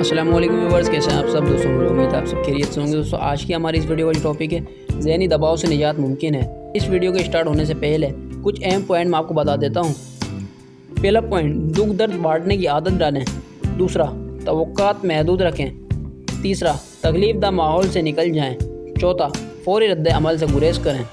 अस्सलाम वालेकुम व्यूअर्स, कैसे हैं आप सब दोस्तों। मुझे उम्मीद है आप सब खैरियत से होंगे। दोस्तों आज की हमारी इस वीडियो का जो टॉपिक है, ज़हनी दबाव से निजात मुमकिन है। इस वीडियो के स्टार्ट होने से पहले कुछ अहम पॉइंट मैं आपको बता देता हूँ। पहला पॉइंट, दुख दर्द बांटने की आदत डालें। दूसरा, तवक्कात महदूद रखें। तीसरा, तकलीफदा माहौल से निकल जाएँ। चौथा, फौरी रद्द अमल से गुरेज करें।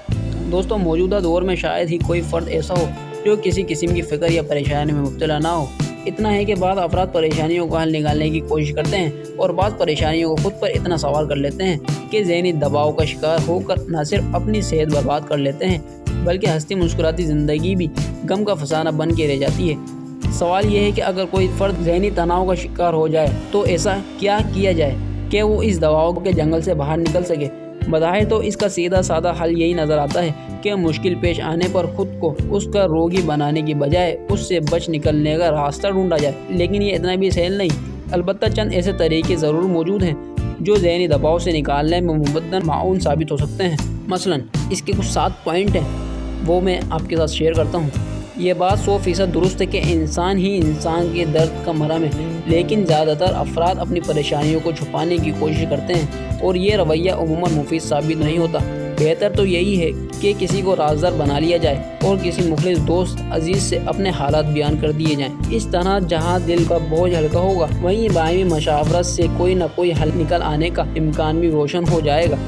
दोस्तों मौजूदा दौर में शायद ही कोई फ़र्द ऐसा हो जो किसी किस्म की फ़िक्र या परेशानी में मुब्तला ना हो। इतना है कि बाद अफराद परेशानियों का हल निकालने की कोशिश करते हैं और बाद परेशानियों को खुद पर इतना सवार कर लेते हैं कि ज़हनी दबाव का शिकार होकर न सिर्फ अपनी सेहत बर्बाद कर लेते हैं बल्कि हंसती मुस्कुराती ज़िंदगी भी गम का फसाना बन के रह जाती है। सवाल यह है कि अगर कोई फ़र्द ज़हनी तनाव का शिकार हो जाए तो ऐसा क्या किया जाए कि वो इस दबाव के जंगल से बाहर निकल सके। बज़ाहिर तो इसका सीधा साधा हल यही नज़र आता है कि मुश्किल पेश आने पर खुद को उसका रोगी बनाने की बजाय उससे बच निकलने का रास्ता ढूंढा जाए। लेकिन ये इतना भी सहल नहीं। अलबत्ता चंद ऐसे तरीके ज़रूर मौजूद हैं जो ज़हनी दबाव से निकालने में मुबद्दल माउन साबित हो सकते हैं। मसलन इसके कुछ 7 पॉइंट हैं, वो मैं आपके साथ शेयर करता हूँ। ये बात 100% दुरुस्त है कि इंसान ही इंसान के दर्द का मरहम है, लेकिन ज़्यादातर अफराद अपनी परेशानियों को छुपाने की कोशिश करते हैं और ये रवैया अमूमन मुफीद साबित नहीं होता। बेहतर तो यही है कि किसी को राज़दार बना लिया जाए और किसी मुखलिस दोस्त अजीज़ से अपने हालात बयान कर दिए जाएं। इस तरह जहां दिल का बोझ हल्का होगा वहीं बाहमी मशावरत से कोई न कोई हल निकल आने का इम्कान भी रोशन हो जाएगा।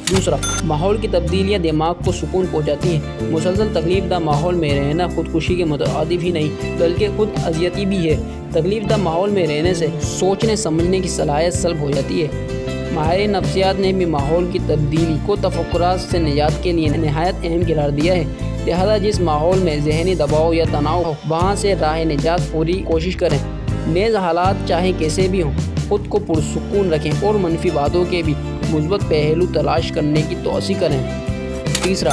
दूसरा, माहौल की तब्दीलियाँ दिमाग को सुकून पहुँचाती हैं। मुसलसल तकलीफदा माहौल में रहना खुदकुशी के मुतरादिफ ही नहीं बल्कि खुद अजियती भी है। तकलीफदा माहौल में रहने से सोचने समझने की सलाहियत सल्ब हो जाती है। माहिर नफ्सियात ने भी माहौल की तब्दीली को तफक्कुरात से निजात के लिए नहायत अहम करार दिया है। लिहाजा जिस माहौल में ज़हनी दबाव या तनाव हो वहाँ से राह निजात पूरी कोशिश करें। नेज़ हालात चाहे कैसे भी हों, खुद को पुरसुकून रखें और मनफी बातों के भी मुस्बत पहलू तलाश करने की तौसी करें। तीसरा,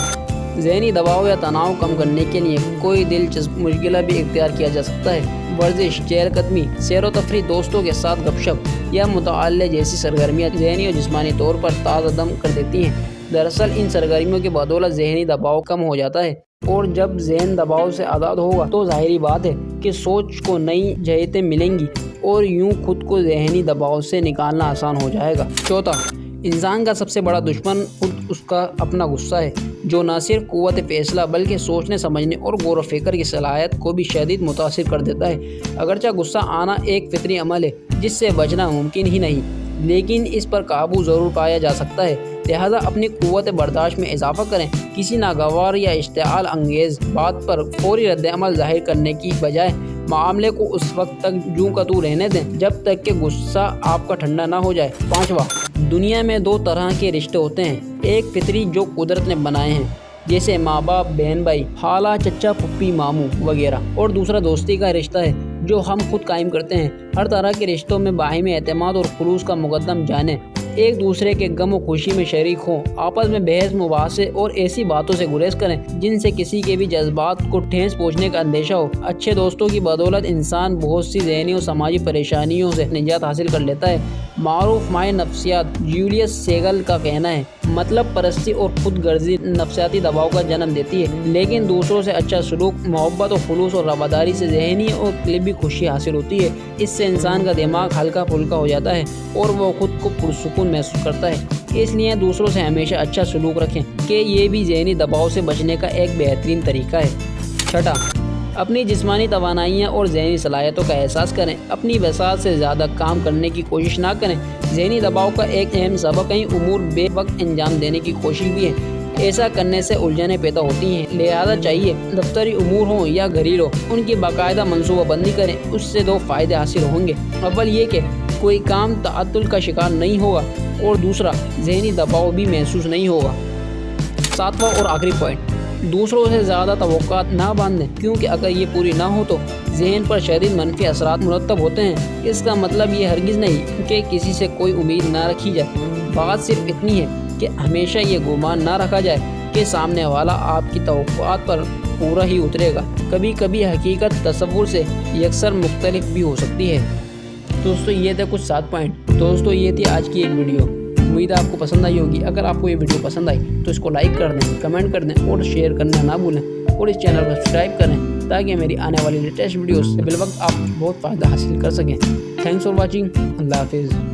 ज़हनी दबाव या तनाव कम करने के लिए कोई दिलचस्प मुश्किल भी इख्तियार किया जा सकता है। वर्जिश, चहलकदमी, सैर व तफरी, दोस्तों के साथ गपशप या मुताल्ले जैसी सरगर्मियाँ ज़हनी और जिस्मानी तौर पर ताज़ा दम कर देती हैं। दरअसल इन सरगर्मियों की बदौलत ज़हनी दबाव कम हो जाता है और जब ज़हन दबाव से आज़ाद होगा तो ज़ाहिरी बात है कि सोच को नई जहतें मिलेंगी और यूं खुद को ज़हनी दबाव से निकालना आसान हो जाएगा। चौथा, इंसान का सबसे बड़ा दुश्मन खुद उसका अपना गुस्सा है, जो न सिर्फ क़ुव्वत फ़ैसला बल्कि सोचने समझने और गौर व फ़िक्र की सलाहियत को भी शदीद मुतासिर कर देता है। अगरचे गुस्सा आना एक फितरी अमल है जिससे बचना मुमकिन ही नहीं, लेकिन इस पर काबू ज़रूर पाया जा सकता है। लिहाजा अपनी क़ुव्वत बर्दाश्त में इजाफ़ा करें। किसी नागवार या इश्तिआल अंगेज़ बात पर फौरी रद्द अमल ज़ाहिर करने की बजाय मामले को उस वक्त तक यूं का तू रहने दें जब तक कि गुस्सा आपका ठंडा ना हो जाए। पाँचवा, दुनिया में 2 तरह के रिश्ते होते हैं। एक फितरी जो कुदरत ने बनाए हैं जैसे माँ बाप, बहन भाई, खाला, चचा, फुप्पी, मामू वगैरह, और दूसरा दोस्ती का रिश्ता है जो हम खुद कायम करते हैं। हर तरह के रिश्तों में बाहिमी एतमाद और खुलूस का मुकद्दम जाने, एक दूसरे के गम और खुशी में शरीक हों, आपस में बहस मुबासे और ऐसी बातों से गुरेज करें जिनसे किसी के भी जज्बात को ठेस पहुँचने का अंदेशा हो। अच्छे दोस्तों की बदौलत इंसान बहुत सी ज़हनी और समाजी परेशानियों से निजात हासिल कर लेता है। मारूफ माहिर नफ्सियात जूलियस सेगल का कहना है, मतलब परस्ती और खुद गर्जी नफ्सियाती दबाव का जन्म देती है, लेकिन दूसरों से अच्छा सलूक, मोहब्बत और खुलूस और रवादारी से ज़हनी और क़ल्बी खुशी हासिल होती है। इससे इंसान का दिमाग हल्का फुल्का हो जाता है और वो खुद को पुरसुकून महसूस करता है। इसलिए दूसरों से हमेशा अच्छा सलूक रखें कि ये भी ज़हनी दबाव से बचने का एक बेहतरीन तरीका है। छठा, अपनी जिस्मानी तवानाइयाँ और ज़हनी सलाहियतों का एहसास करें। अपनी वसात से ज़्यादा काम करने की कोशिश ना करें। ज़हनी दबाव का एक अहम सबब कई उमूर बेवक्त अंजाम देने की कोशिश भी है। ऐसा करने से उलझनें पैदा होती हैं। लिहाजा चाहिए दफ्तरी उमूर हों या घरेलू, उनकी बाकायदा मनसूबाबंदी करें। उससे 2 फ़ायदे हासिल होंगे। अव्वल ये कि कोई काम ताअत्तुल का शिकार नहीं होगा और दूसरा ज़हनी दबाव भी महसूस नहीं होगा। 7वां और आखिरी पॉइंट, दूसरों से ज़्यादा तवक्कात ना बांधें, क्योंकि अगर ये पूरी ना हो तो ज़हन पर शदीद मनफी असरात मुरतब होते हैं। इसका मतलब ये हरगिज़ नहीं कि किसी से कोई उम्मीद ना रखी जाए। बात सिर्फ इतनी है कि हमेशा ये गुमान ना रखा जाए कि सामने वाला आपकी तवक्कुआत पर पूरा ही उतरेगा। कभी कभी हकीकत तसव्वुर से यकसर मुख्तलिफ भी हो सकती है। दोस्तों ये थे कुछ 7 पॉइंट। दोस्तों ये थी आज की एक वीडियो। उम्मीद है आपको पसंद आई होगी। अगर आपको ये वीडियो पसंद आई तो इसको लाइक कर दें, कमेंट कर दें और शेयर करना ना भूलें और इस चैनल को सब्सक्राइब करें ताकि मेरी आने वाली लेटेस्ट वीडियोस से बिलवक्त आप बहुत फ़ायदा हासिल कर सकें। Thanks for watching. اللہ حافظ.